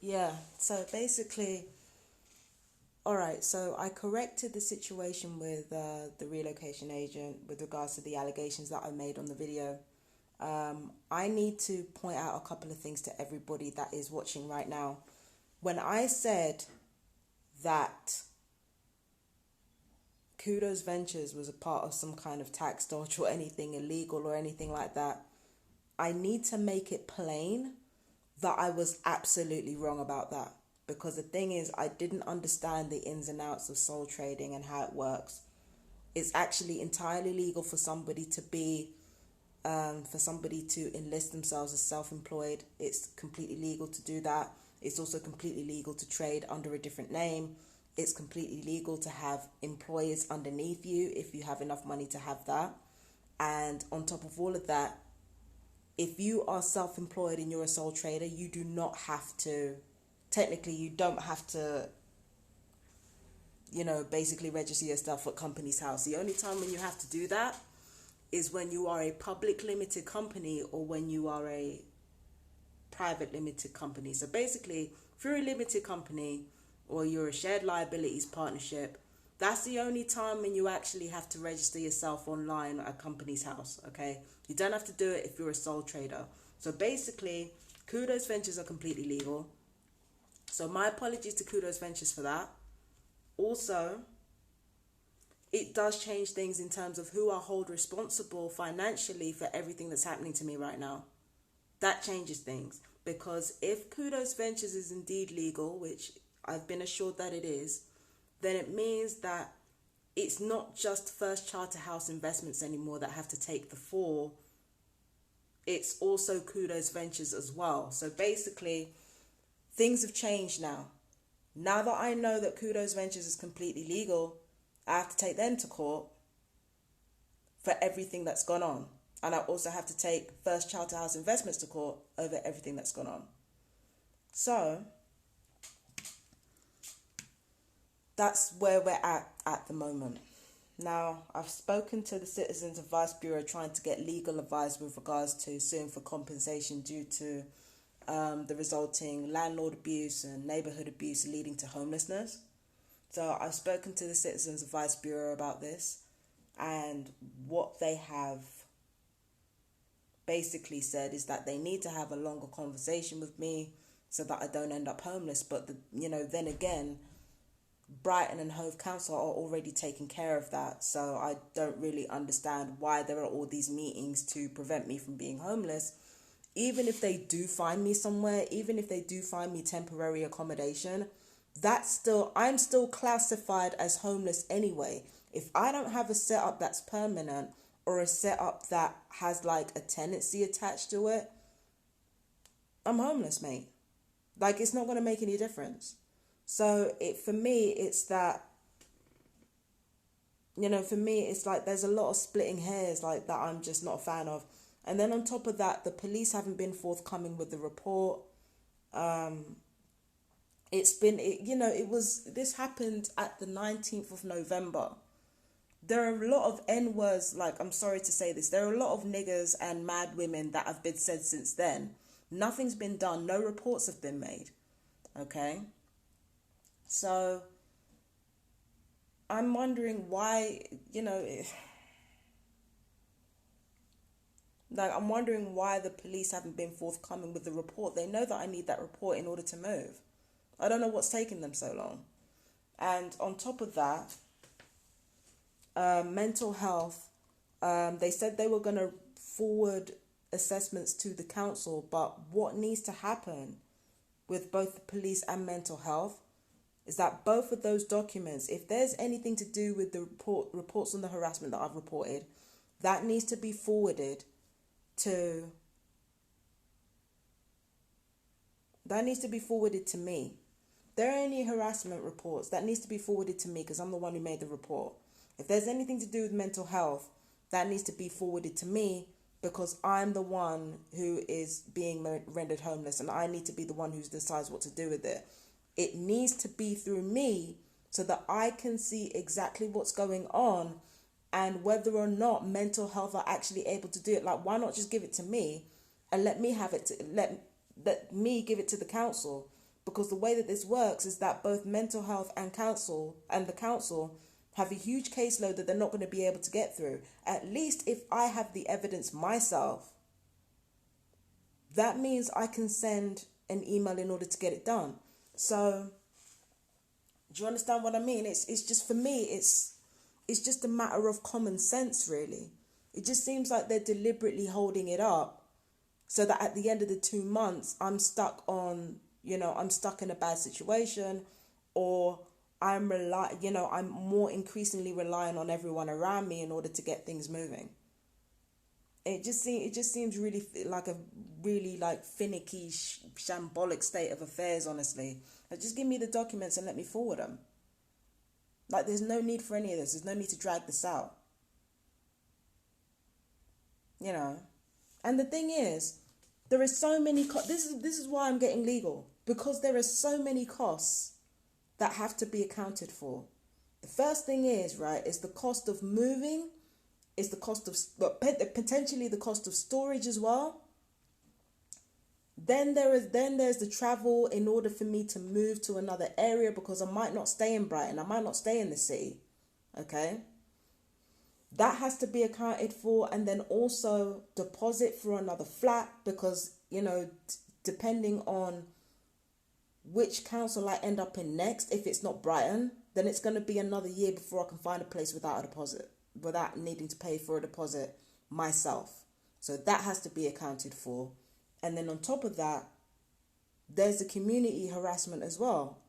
Yeah, so basically, all right, so I corrected the situation with the relocation agent with regards to the allegations that I made on the video. I need to point out a couple of things to everybody that is watching right now. When I said that Kudos Ventures was a part of some kind of tax dodge or anything illegal or anything like that, I need to make it plain that I was absolutely wrong about that. Because the thing is, I didn't understand the ins and outs of soul trading and how it works. It's actually entirely legal for somebody to be, for somebody to enlist themselves as self-employed. It's completely legal to do that. It's also completely legal to trade under a different name. It's completely legal to have employers underneath you if you have enough money to have that. And on top of all of that, if you are self-employed and you're a sole trader, you do not have to, technically you don't have to, basically register yourself at Companies House. The only time when you have to do that is when you are a public limited company or when you are a private limited company. So basically, if you're a limited company or you're a shared liabilities partnership, that's the only time when you actually have to register yourself online at Companies House, okay? You don't have to do it if you're a sole trader. So basically, Kudos Ventures are completely legal. So my apologies to Kudos Ventures for that. Also, it does change things in terms of who I hold responsible financially for everything that's happening to me right now. That changes things, because if Kudos Ventures is indeed legal, which I've been assured that it is, then it means that it's not just First Charterhouse Investments anymore that have to take the fall. It's also Kudos Ventures as well. So basically, things have changed now. Now that I know that Kudos Ventures is completely legal, I have to take them to court for everything that's gone on. And I also have to take First Charterhouse Investments to court over everything that's gone on. So that's where we're at the moment. Now, I've spoken to the Citizens Advice Bureau trying to get legal advice with regards to suing for compensation due to the resulting landlord abuse and neighbourhood abuse leading to homelessness. So I've spoken to the Citizens Advice Bureau about this, and what they have basically said is that they need to have a longer conversation with me so that I don't end up homeless. But then again, Brighton and Hove Council are already taking care of that, so I don't really understand why there are all these meetings to prevent me from being homeless. Even if they do find me somewhere, even if they do find me temporary accommodation, I'm still classified as homeless anyway. If I don't have a setup that's permanent or a setup that has like a tenancy attached to it, I'm homeless, mate. Like, it's not going to make any difference. So for me, it's that, for me, it's like there's a lot of splitting hairs like that I'm just not a fan of. And then on top of that, the police haven't been forthcoming with the report. This happened at the 19th of November. There are a lot of N-words, like, I'm sorry to say this, there are a lot of niggers and mad women that have been said since then. Nothing's been done. No reports have been made. Okay? So, I'm wondering why, I'm wondering why the police haven't been forthcoming with the report. They know that I need that report in order to move. I don't know what's taking them so long. And on top of that, mental health, they said they were going to forward assessments to the council, but what needs to happen with both the police and mental health is that both of those documents, if there's anything to do with the reports on the harassment that I've reported, that needs to be forwarded to me. There are any harassment reports that needs to be forwarded to me because I'm the one who made the report. If there's anything to do with mental health, that needs to be forwarded to me because I'm the one who is being rendered homeless and I need to be the one who decides what to do with it. It needs to be through me so that I can see exactly what's going on and whether or not mental health are actually able to do it. Like, why not just give it to me and let me have it, let me give it to the council? because the way that this works is that both mental health and the council have a huge caseload that they're not going to be able to get through. At least if I have the evidence myself, that means I can send an email in order to get it done. So, do you understand what I mean? It's just, for me, it's just a matter of common sense, really. It just seems like they're deliberately holding it up so that at the end of the 2 months, I'm stuck in a bad situation, or I'm more increasingly relying on everyone around me in order to get things moving. It just seems really like a really finicky, shambolic state of affairs, honestly. Just give me the documents and let me forward them. There's no need for any of this. There's no need to drag this out. And the thing is, there are so many this is why I'm getting legal, because there are so many costs that have to be accounted for. The first thing is the cost of moving, is the cost of potentially the cost of storage as well. Then there's the travel in order for me to move to another area, because I might not stay in Brighton, I might not stay in the city. Okay? That has to be accounted for, and then also deposit for another flat, because, depending on which council I end up in next, if it's not Brighton, then it's going to be another year before I can find a place without a deposit, without needing to pay for a deposit myself. So that has to be accounted for. And then on top of that, there's the community harassment as well.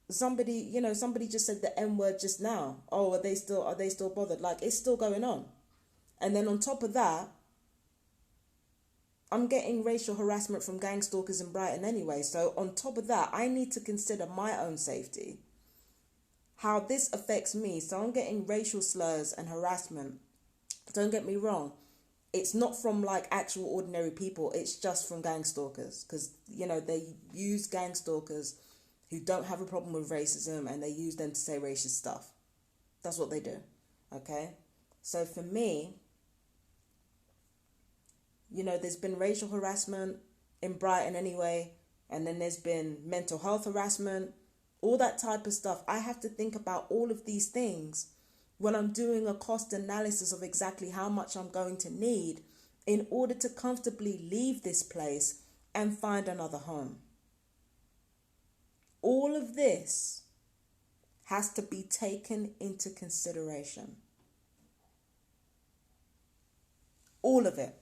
Somebody just said the N word just now. Oh, are they still bothered? It's still going on. And then on top of that, I'm getting racial harassment from gang stalkers in Brighton anyway. So on top of that, I need to consider my own safety, how this affects me. So I'm getting racial slurs and harassment. Don't get me wrong. It's not from actual ordinary people. It's just from gang stalkers, because, they use gang stalkers who don't have a problem with racism, and they use them to say racist stuff. That's what they do. Okay? So for me, there's been racial harassment in Brighton anyway, and then there's been mental health harassment, all that type of stuff. I have to think about all of these things when I'm doing a cost analysis of exactly how much I'm going to need in order to comfortably leave this place and find another home. All of this has to be taken into consideration. All of it.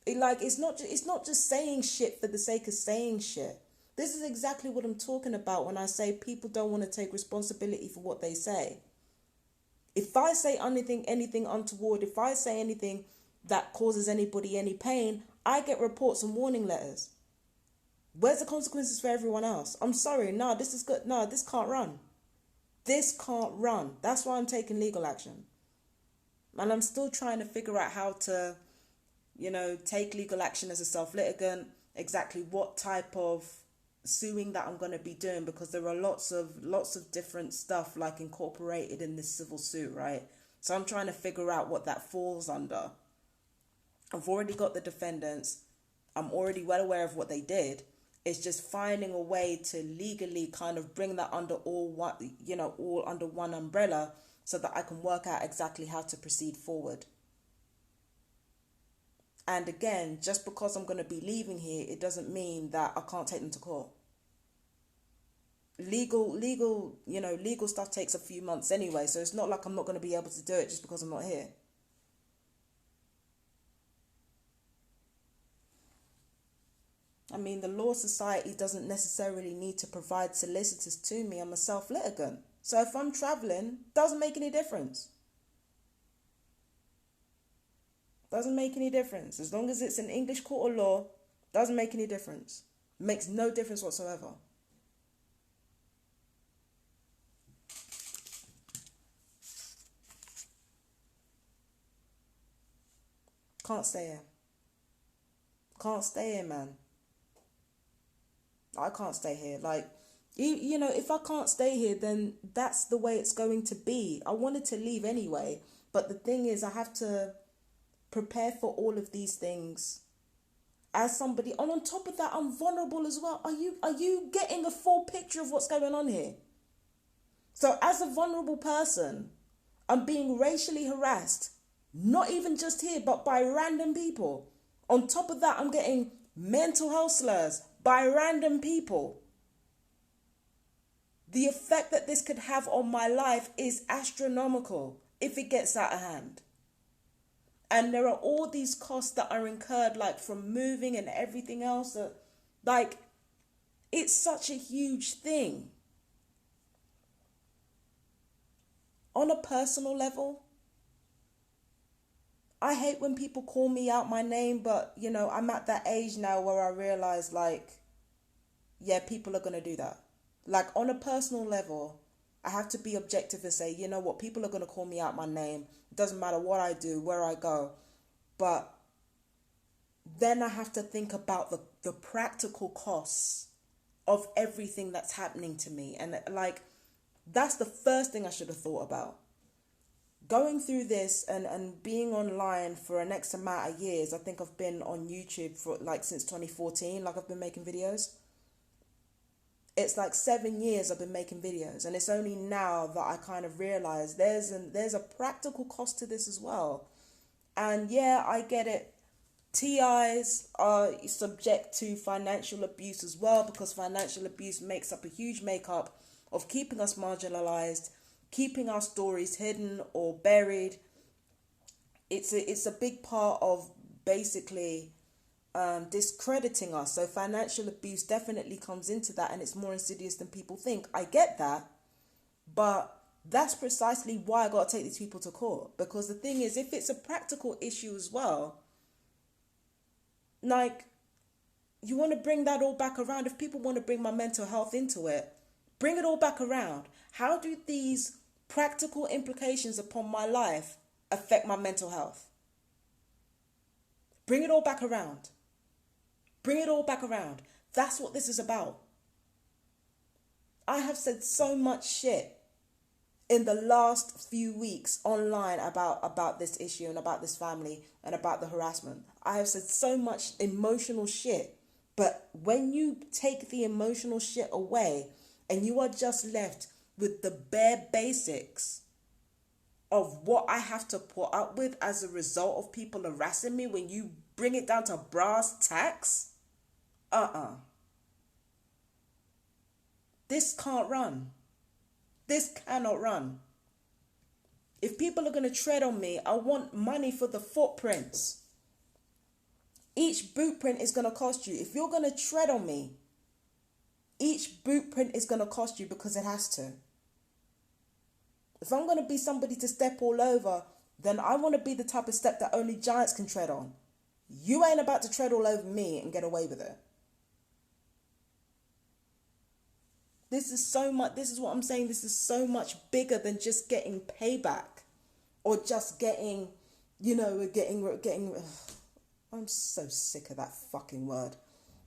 It's not just saying shit for the sake of saying shit. This is exactly what I'm talking about when I say people don't want to take responsibility for what they say. If I say anything untoward, if I say anything that causes anybody any pain, I get reports and warning letters. Where's the consequences for everyone else? I'm sorry, no, this is good. No, this can't run. This can't run. That's why I'm taking legal action. And I'm still trying to figure out how to, take legal action as a self-litigant, exactly what type of suing that I'm going to be doing, because there are lots of different stuff incorporated in this civil suit, right? So I'm trying to figure out what that falls under. I've already got the defendants. I'm already well aware of what they did. It's just finding a way to legally kind of bring that under all under one umbrella, so that I can work out exactly how to proceed forward. And again, just because I'm going to be leaving here, it doesn't mean that I can't take them to court. Legal stuff takes a few months anyway, so it's not like I'm not going to be able to do it just because I'm not here. I mean, the Law Society doesn't necessarily need to provide solicitors to me. I'm a self-litigant. So if I'm traveling, doesn't make any difference. Doesn't make any difference. As long as it's an English court of law, doesn't make any difference. Makes no difference whatsoever. Can't stay here. Can't stay here, man. I can't stay here. If I can't stay here, then that's the way it's going to be. I wanted to leave anyway, but the thing is, I have to prepare for all of these things as somebody, and on top of that, I'm vulnerable as well. Are you getting a full picture of what's going on here? So as a vulnerable person, I'm being racially harassed, not even just here, but by random people. On top of that, I'm getting mental health slurs by random people. The effect that this could have on my life is astronomical if it gets out of hand. And there are all these costs that are incurred, like from moving and everything else. Like, it's such a huge thing. On a personal level, I hate when people call me out my name, but, you know, I'm at that age now where I realize, like, yeah, people are going to do that. Like, on a personal level, I have to be objective and say, you know what, people are going to call me out my name. It doesn't matter what I do, where I go. But then I have to think about the practical costs of everything that's happening to me. And, like, that's the first thing I should have thought about. Going through this and being online for an X amount of years. I think I've been on YouTube for, like, since 2014. Like, I've been making videos. It's like 7 years I've been making videos, and it's only now that I kind of realize there's a practical cost to this as well. And yeah, I get it. TIs are subject to financial abuse as well, because financial abuse makes up a huge makeup of keeping us marginalized, keeping our stories hidden or buried. It's a big part of basically discrediting us. So financial abuse definitely comes into that, and it's more insidious than people think. I get that, but that's precisely why I got to take these people to court. Because the thing is, if it's a practical issue as well, like, you want to bring that all back around. If people want to bring my mental health into it, bring it all back around. How do these practical implications upon my life affect my mental health? Bring it all back around. Bring it all back around. That's what this is about. I have said so much shit in the last few weeks online about this issue and about this family and about the harassment. I have said so much emotional shit. But when you take the emotional shit away and you are just left with the bare basics of what I have to put up with as a result of people harassing me, when you bring it down to brass tacks, this can't run. This cannot run. If people are going to tread on me, I want money for the footprints. Each boot print is going to cost you. If you're going to tread on me, each boot print is going to cost you, because it has to. If I'm going to be somebody to step all over, then I want to be the type of step that only giants can tread on. You ain't about to tread all over me and get away with it. This is so much, this is what I'm saying, this is so much bigger than just getting payback or just getting, I'm so sick of that fucking word.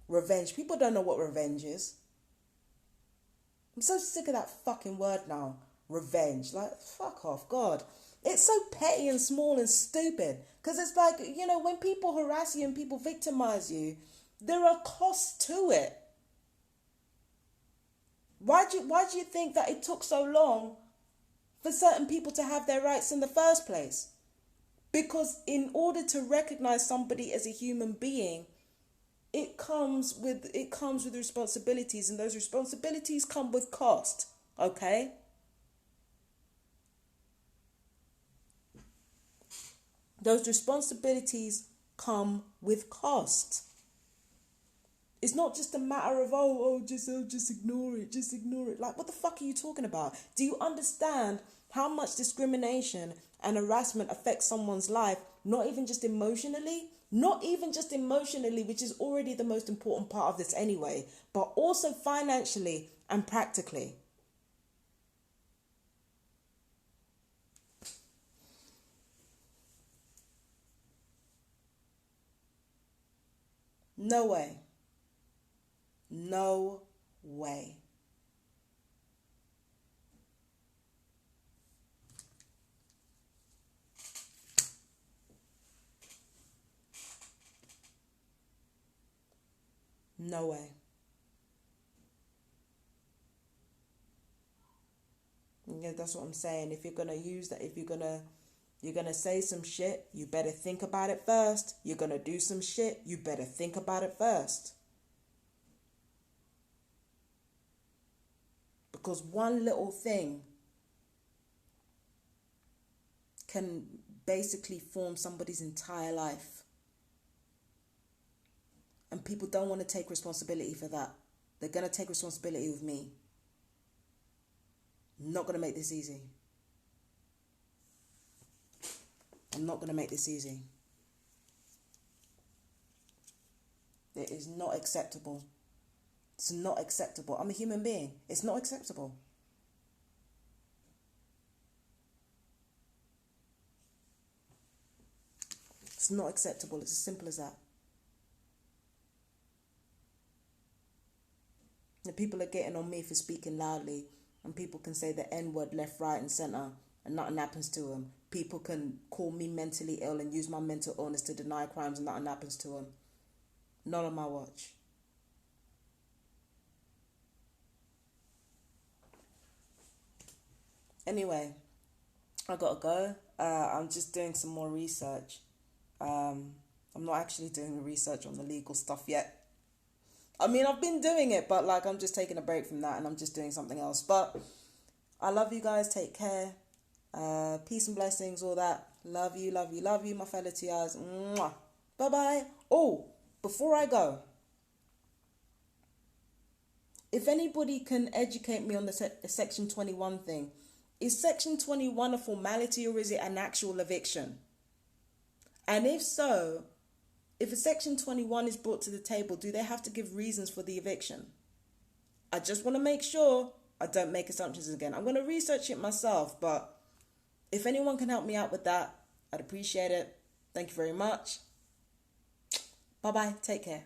Revenge. People don't know what revenge is. I'm so sick of that fucking word now. Revenge. Like, fuck off, God. It's so petty and small and stupid. Because it's like, when people harass you and people victimize you, there are costs to it. Why do you think that it took so long for certain people to have their rights in the first place? Because in order to recognize somebody as a human being, it comes with responsibilities, and those responsibilities come with cost, okay? Those responsibilities come with cost. It's not just a matter of, just ignore it. Like, what the fuck are you talking about? Do you understand how much discrimination and harassment affects someone's life? Not even just emotionally, which is already the most important part of this anyway, but also financially and practically. No way. No way. No way. Yeah, that's what I'm saying. If you're gonna use that, if you're gonna say some shit, you better think about it first. You're gonna do some shit, you better think about it first. Because one little thing can basically form somebody's entire life. And people don't want to take responsibility for that. They're going to take responsibility with me. I'm not going to make this easy. I'm not going to make this easy. It is not acceptable. It's not acceptable. I'm a human being. It's not acceptable. It's not acceptable. It's as simple as that. And people are getting on me for speaking loudly, and people can say the N-word left, right, and centre, and nothing happens to them. People can call me mentally ill and use my mental illness to deny crimes, and nothing happens to them. Not on my watch. Anyway, I gotta go. I'm just doing some more research. I'm not actually doing the research on the legal stuff yet. I mean, I've been doing it, but like I'm just taking a break from that and I'm just doing something else. But I love you guys. Take care. Peace and blessings, all that. Love you, love you, love you, my fellow TRs. Mwah. Bye-bye. Oh, before I go, if anybody can educate me on the Section 21 thing, is Section 21 a formality or is it an actual eviction? And if so, if a Section 21 is brought to the table, do they have to give reasons for the eviction? I just want to make sure I don't make assumptions again. I'm going to research it myself, but if anyone can help me out with that, I'd appreciate it. Thank you very much. Bye-bye. Take care.